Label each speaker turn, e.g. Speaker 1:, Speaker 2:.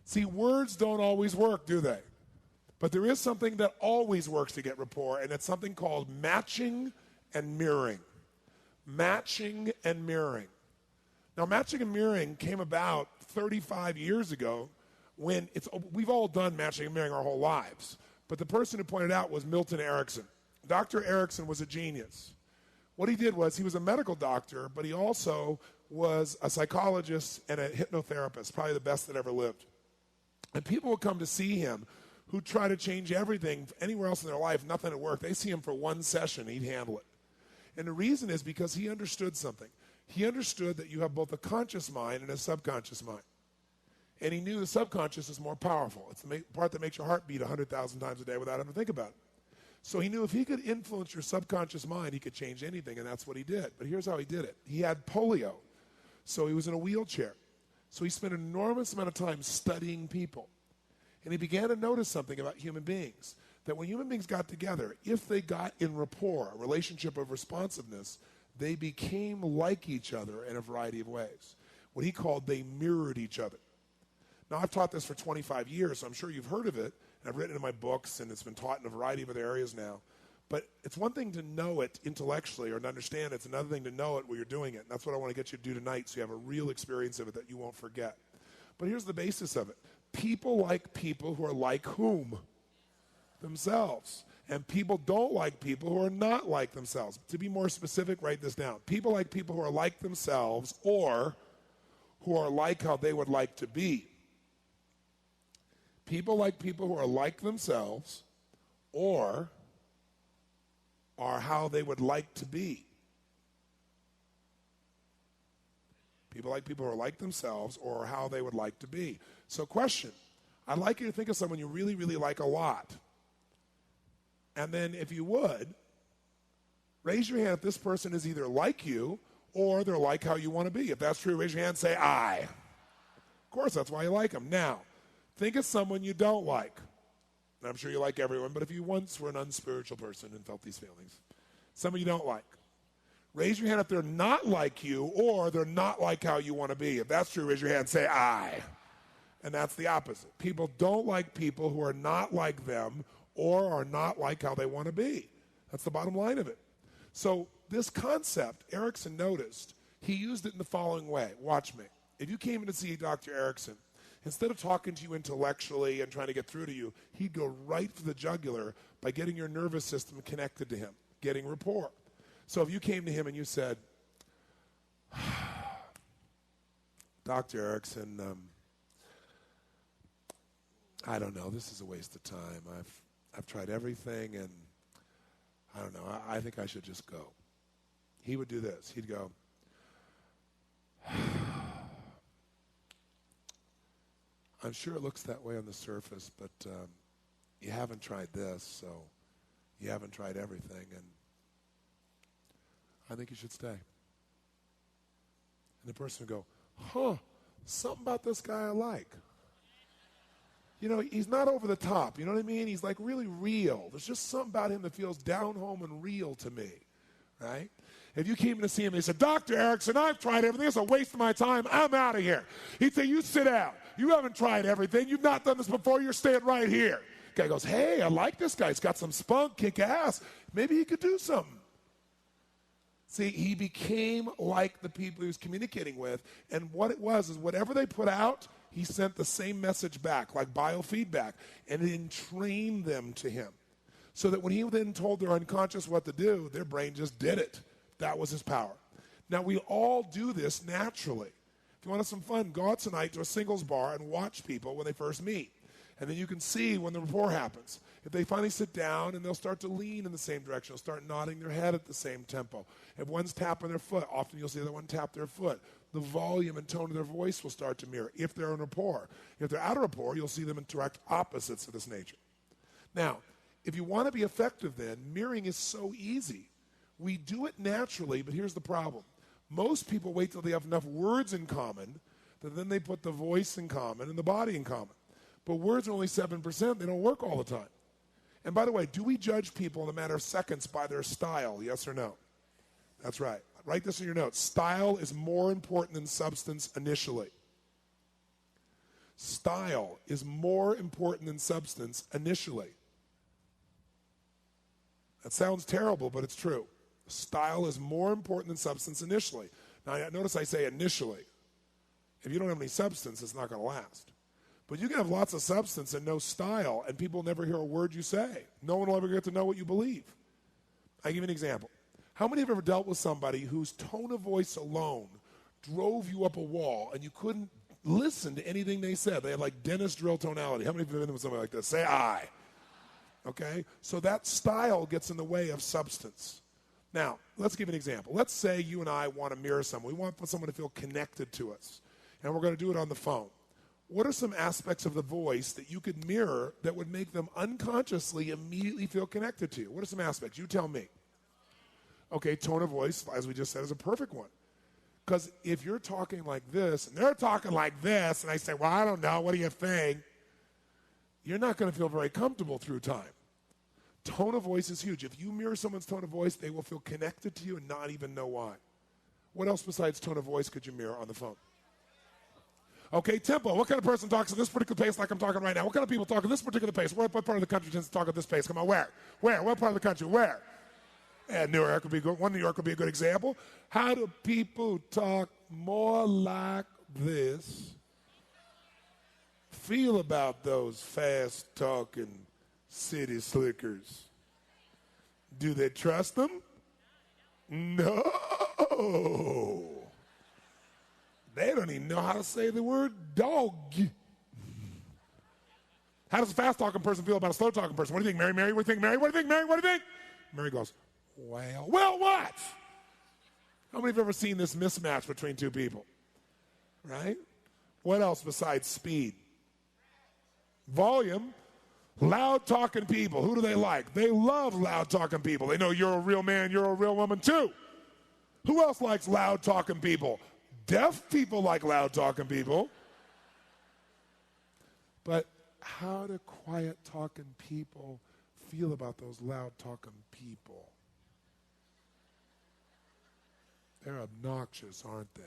Speaker 1: See, words don't always work, do they? But there is something that always works to get rapport, and it's something called matching and mirroring. Matching and mirroring. Now, matching and mirroring came about 35 years ago when we've all done matching and mirroring our whole lives. But the person who pointed out was Milton Erickson. Dr. Erickson was a genius. What he did was he was a medical doctor, but he also was a psychologist and a hypnotherapist, probably the best that ever lived. And people would come to see him who try to change everything anywhere else in their life, nothing would work. They see him for one session, he'd handle it. And the reason is because he understood something. He understood that you have both a conscious mind and a subconscious mind. And he knew the subconscious is more powerful. It's the part that makes your heart beat 100,000 times a day without having to think about it. So he knew if he could influence your subconscious mind, he could change anything, and that's what he did. But here's how he did it. He had polio, so he was in a wheelchair. So he spent an enormous amount of time studying people. And he began to notice something about human beings, that when human beings got together, if they got in rapport, a relationship of responsiveness, they became like each other in a variety of ways. What he called they mirrored each other. Now, I've taught this for 25 years, so I'm sure you've heard of it. And I've written it in my books, and it's been taught in a variety of other areas now. But it's one thing to know it intellectually or to understand it. It's another thing to know it while you're doing it. And that's what I want to get you to do tonight so you have a real experience of it that you won't forget. But here's the basis of it. People like people who are like whom? Themselves. And people don't like people who are not like themselves. To be more specific, write this down. People like people who are like themselves or who are like how they would like to be. People like people who are like themselves or are how they would like to be. People like people who are like themselves or how they would like to be. So question, I'd like you to think of someone you really, really like a lot. And then if you would, raise your hand if this person is either like you or they're like how you want to be. If that's true, raise your hand and say, I. Of course, that's why you like them. Now, think of someone you don't like. And I'm sure you like everyone, but if you once were an unspiritual person and felt these feelings, someone you don't like. Raise your hand if they're not like you or they're not like how you want to be. If that's true, raise your hand and say, I. And that's the opposite. People don't like people who are not like them or are not like how they want to be. That's the bottom line of it. So this concept, Erickson noticed, he used it in the following way. Watch me. If you came in to see Dr. Erickson, instead of talking to you intellectually and trying to get through to you, he'd go right for the jugular by getting your nervous system connected to him, getting rapport. So if you came to him and you said, Dr. Erickson, I don't know, this is a waste of time. I've tried everything, and I don't know, I think I should just go. He would do this. He'd go, I'm sure it looks that way on the surface, but you haven't tried this, so you haven't tried everything, and I think you should stay. And the person would go, something about this guy I like. You know, he's not over the top, you know what I mean? He's like really real. There's just something about him that feels down home and real to me, right? If you came in to see him and he said, Dr. Erickson, I've tried everything. It's a waste of my time. I'm out of here. He'd say, you sit down. You haven't tried everything. You've not done this before. You're staying right here. The guy goes, hey, I like this guy. He's got some spunk, kick ass. Maybe he could do something. See, he became like the people he was communicating with, and what it was is whatever they put out, he sent the same message back, like biofeedback, and it entrained them to him. So that when he then told their unconscious what to do, their brain just did it. That was his power. Now, we all do this naturally. If you want to have some fun, go out tonight to a singles bar and watch people when they first meet. And then you can see when the rapport happens. If they finally sit down and they'll start to lean in the same direction, they'll start nodding their head at the same tempo. If one's tapping their foot, often you'll see the other one tap their foot. The volume and tone of their voice will start to mirror if they're in rapport. If they're out of rapport, you'll see them interact opposites of this nature. Now, if you want to be effective then, mirroring is so easy. We do it naturally, but here's the problem. Most people wait till they have enough words in common that then they put the voice in common and the body in common. But words are only 7%. They don't work all the time. And by the way, do we judge people in a matter of seconds by their style, yes or no? That's right. Write this in your notes. Style is more important than substance initially. Style is more important than substance initially. That sounds terrible, but it's true. Style is more important than substance initially. Now, notice I say initially. If you don't have any substance, it's not going to last. But you can have lots of substance and no style, and people never hear a word you say. No one will ever get to know what you believe. I'll give you an example. How many have ever dealt with somebody whose tone of voice alone drove you up a wall and you couldn't listen to anything they said? They had like dentist drill tonality. How many have been with somebody like this? Say I. Okay? So that style gets in the way of substance. Now, let's give an example. Let's say you and I want to mirror someone. We want someone to feel connected to us, and we're going to do it on the phone. What are some aspects of the voice that you could mirror that would make them unconsciously immediately feel connected to you? What are some aspects? You tell me. Okay, tone of voice, as we just said, is a perfect one. Because if you're talking like this, and they're talking like this, and I say, well, I don't know, what do you think? You're not going to feel very comfortable through time. Tone of voice is huge. If you mirror someone's tone of voice, they will feel connected to you and not even know why. What else besides tone of voice could you mirror on the phone? Okay, tempo. What kind of person talks at this particular pace like I'm talking right now? What kind of people talk at this particular pace? What part of the country tends to talk at this pace? Come on, where? Where? What part of the country? Where? And New York would be good. One New York would be a good example. How do people talk more like this? Feel about those fast-talking city slickers. Do they trust them? No. They don't even know how to say the word dog. How does a fast-talking person feel about a slow-talking person? What do you think, Mary? Mary, what do you think, Mary? What do you think, Mary? What do you think? Mary goes, well, what? How many have ever seen this mismatch between two people? Right? What else besides speed? Volume. Loud-talking people. Who do they like? They love loud-talking people. They know you're a real man, you're a real woman, too. Who else likes loud-talking people? Deaf people like loud-talking people. But how do quiet-talking people feel about those loud-talking people? They're obnoxious, aren't they?